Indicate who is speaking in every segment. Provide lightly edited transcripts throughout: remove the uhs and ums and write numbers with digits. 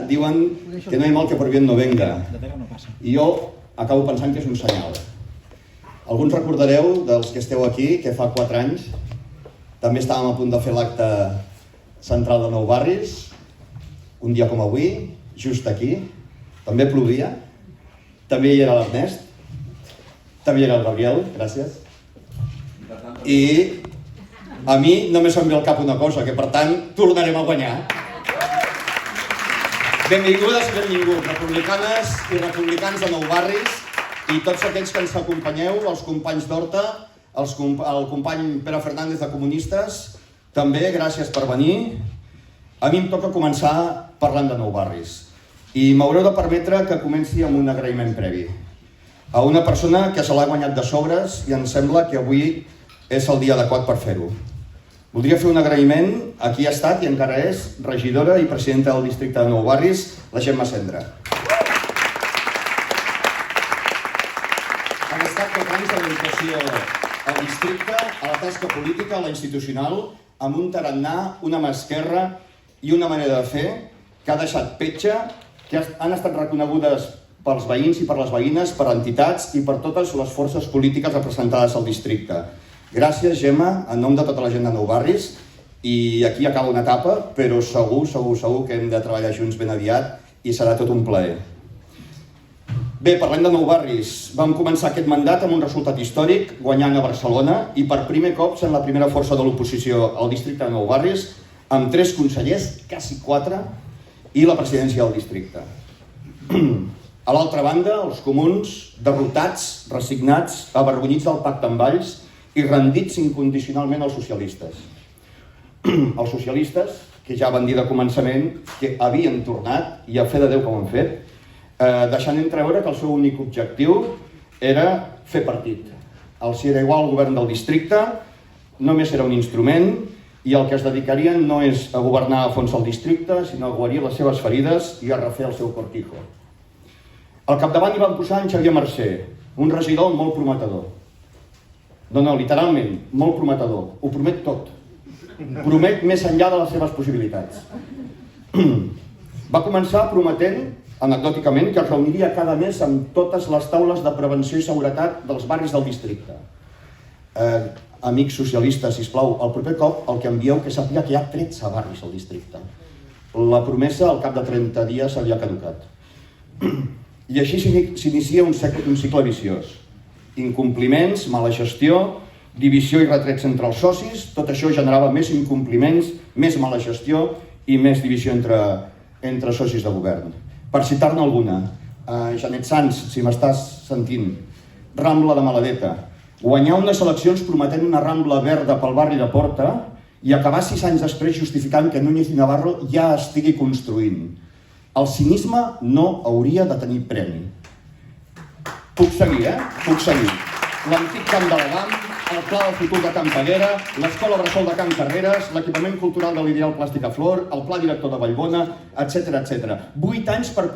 Speaker 1: Diuen que no hay mal que por bien no venga, i jo acabo pensant que és un senyal. Alguns recordareu, dels que esteu aquí, que fa 4 anys també estàvem a punt de fer l'acte central de Nou Barris, un dia com avui, just aquí, també plovia, també hi era l'Ernest, també hi era el Gabriel, gràcies, i a mi només em ve al cap una cosa, que per tant tornarem a guanyar. Benvingudes i benvinguts, republicanes i republicans de Nou Barris i tots aquells que ens acompanyeu, els companys d'Horta, el company Pere Fernández de Comunistes, també gràcies per venir. A mi em toca començar parlant de Nou Barris i m'haureu de permetre que comenci amb un agraïment previ a una persona que se l'ha guanyat de sobres i em sembla que avui és el dia adequat per fer-ho. Voldria fer un agraïment a qui ha estat i encara és regidora i presidenta del districte de Nou Barris, la Gemma Cendra. Han estat 4 anys de dedicació al districte, a la tasca política, a la institucional, amb un tarannà, una mà esquerra i una manera de fer que ha deixat petja, que han estat reconegudes pels veïns i per les veïnes, per entitats i per totes les forces polítiques representades al districte. Gràcies, Gemma, en nom de tota la gent de Nou Barris, i aquí acaba una etapa, però segur que hem de treballar junts ben aviat i serà tot un plaer. Bé, parlem de Nou Barris. Vam començar aquest mandat amb un resultat històric, guanyant a Barcelona, i per primer cop sent la primera força de l'oposició al districte de Nou Barris, amb 3 consellers, quasi 4, i la presidència del districte. A l'altra banda, els comuns, derrotats, resignats, avergonyits del pacte amb Valls, i rendits incondicionalment als socialistes. Els socialistes, que ja van dir de començament que havien tornat, i a fe de Déu com han fet, deixant entreveure que el seu únic objectiu era fer partit. Els era igual al govern del districte, només era un instrument, i el que es dedicarien no és a governar a fons el districte, sinó a guarir les seves ferides i a refer el seu cortijo. Al capdavant hi van posar en Xavier Mercè, un regidor molt prometedor. No, literalment, molt prometedor. Ho promet tot. Promet més enllà de les seves possibilitats. Va començar prometent, anecdòticament, que es reuniria cada mes amb totes les taules de prevenció i seguretat dels barris del districte. Amics socialistes, sisplau, el proper cop el que envieu que sàpiga que hi ha 13 barris al districte. La promesa al cap de 30 dies havia caducat. I així s'inicia un cicle viciós. Incompliments, mala gestió, divisió i retrets entre els socis, tot això generava més incompliments, més mala gestió i més divisió entre socis de govern. Per citar-ne alguna, Janet Sans, si m'estàs sentint, Rambla de Maladeta, guanyar unes eleccions prometent una Rambla verda pel barri de Porta i acabar 6 anys després justificant que Núñez i Navarro ja estigui construint. El cinisme no hauria de tenir premi. Puc seguir, Puc seguir. L'antic camp de la GAM, el pla de futur de Can Peguera, l'escola Bressol de Can Carreres, l'equipament cultural de l'Ideal Plàstic a Flor, el pla director de Vallbona, etc. 8 anys per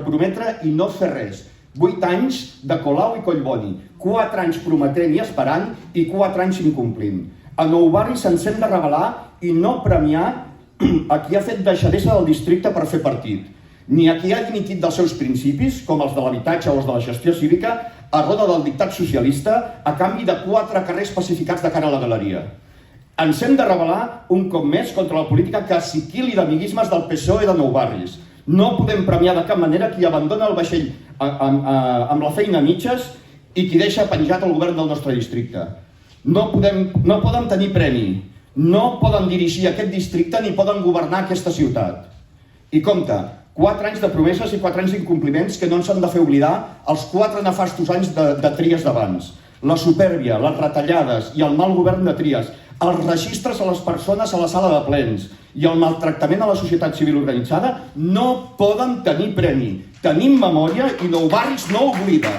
Speaker 1: prometre i no fer res. 8 anys de Colau i Collboni. 4 anys prometent i esperant i 4 anys incomplint. A Nou Barris ens hem de revelar i no premiar a qui ha fet deixadesa del districte per fer partit, ni a qui ha dimitit dels seus principis, com els de l'habitatge o els de la gestió cívica, a roda del dictat socialista, a canvi de 4 carrers pacificats de cara a la galeria. Ens hem de rebel·lar un cop més contra la política caciquil i d'amiguismes del PSOE de Nou Barris. No podem premiar de cap manera qui abandona el vaixell amb la feina a mitges i qui deixa penjat el govern del nostre districte. No poden tenir premi, no poden dirigir aquest districte ni poden governar aquesta ciutat. I compte, 4 anys de promeses i 4 anys d'incompliments que no ens han de fer oblidar els 4 nefastos anys de Trias d'abans. La supèrbia, les retallades i el mal govern de Trias, els registres a les persones a la sala de plens i el maltractament a la societat civil organitzada no poden tenir premi. Tenim memòria i Nou Barris no oblida.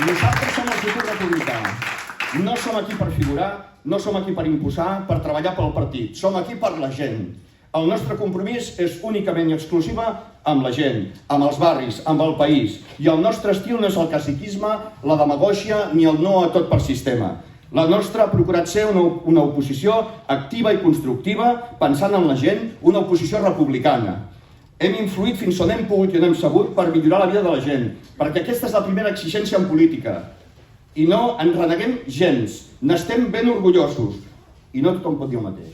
Speaker 1: Nosaltres som el futur republicà. No som aquí per figurar, no som aquí per imposar, per treballar pel partit. Som aquí per la gent. El nostre compromís és únicament i exclusiva amb la gent, amb els barris, amb el país. I el nostre estil no és el caciquisme, la demagògia ni el no a tot per sistema. La nostra ha procurat ser una oposició activa i constructiva, pensant en la gent, una oposició republicana. Hem influït fins on hem pogut i on hem sabut per millorar la vida de la gent, perquè aquesta és la primera exigència en política. I no en reneguem gens, n'estem ben orgullosos. I no tothom pot dir el mateix.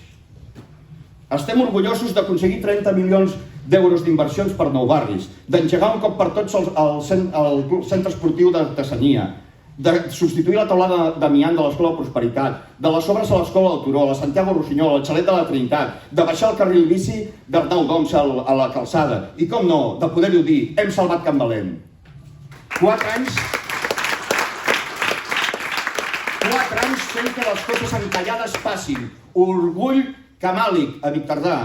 Speaker 1: Estem orgullosos d'aconseguir 30 milions d'euros d'inversions per 9 barris, d'engegar un cop per tots el centre esportiu de Tassania, de substituir la taulada d'amiant de l'Escola Prosperitat, de les obres a l'Escola del Turó, a la Santiago Rossinyol, al Xalet de la Trinitat, de baixar el carril bici d'Arnau d'Oms a la calçada, i com no, de poder-ho dir, hem salvat Can Valent. 4 anys fent que les coses encallades passin. Orgull camàlic a Victardà.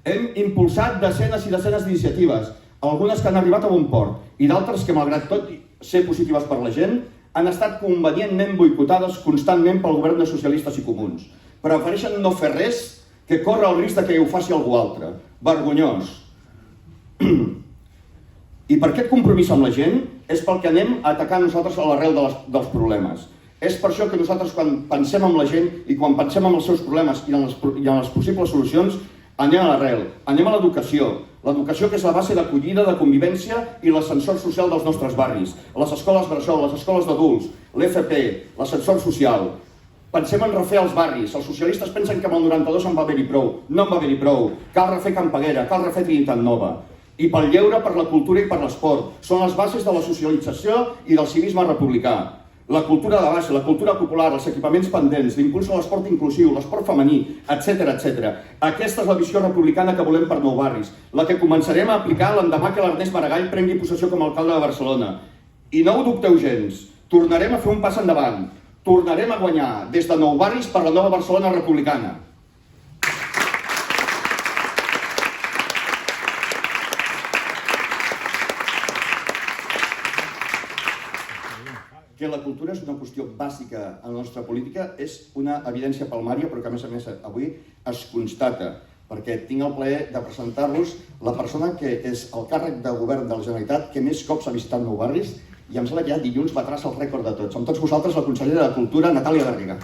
Speaker 1: Hem impulsat desenes i desenes d'iniciatives, algunes que han arribat a bon port i d'altres que, malgrat tot ser positives per la gent, han estat convenientment boicotades constantment pel govern de socialistes i comuns. Prefereixen no fer res que córrer el risc que ho faci algú altre. Vergonyós. I per aquest compromís amb la gent és pel que anem a atacar nosaltres a l'arrel dels problemes. És per això que nosaltres, quan pensem en la gent i quan pensem en els seus problemes i en les possibles solucions, anem a l'arrel, anem a l'educació. L'educació, que és la base d'acollida, de convivència i l'ascensor social dels nostres barris. Les escoles bressol, les escoles d'adults, l'FP, l'ascensor social. Pensem en refer els barris. Els socialistes pensen que amb el 92 en va haver-hi prou. No en va haver-hi prou. Cal refer Can Peguera, cal refer Trinitat Nova. I pel lleure, per la cultura i per l'esport. Són les bases de la socialització i del civisme republicà. La cultura de base, la cultura popular, els equipaments pendents, l'impuls a l'esport inclusiu, l'esport femení, etc. Aquesta és la visió republicana que volem per 9 barris, la que començarem a aplicar l'endemà que l'Ernest Maragall prengui possessió com a alcalde de Barcelona. I no ho dubteu gens, tornarem a fer un pas endavant, tornarem a guanyar des de 9 barris per la nova Barcelona republicana. Que la cultura és una qüestió bàsica en la nostra política és una evidència palmària, però que a més avui es constata, perquè tinc el plaer de presentar-vos la persona que és el càrrec de govern de la Generalitat que més cops ha visitat 9 barris i em sembla que ja dilluns batràs el rècord de tots. Amb tots vosaltres, la consellera de Cultura, Natàlia Garriga.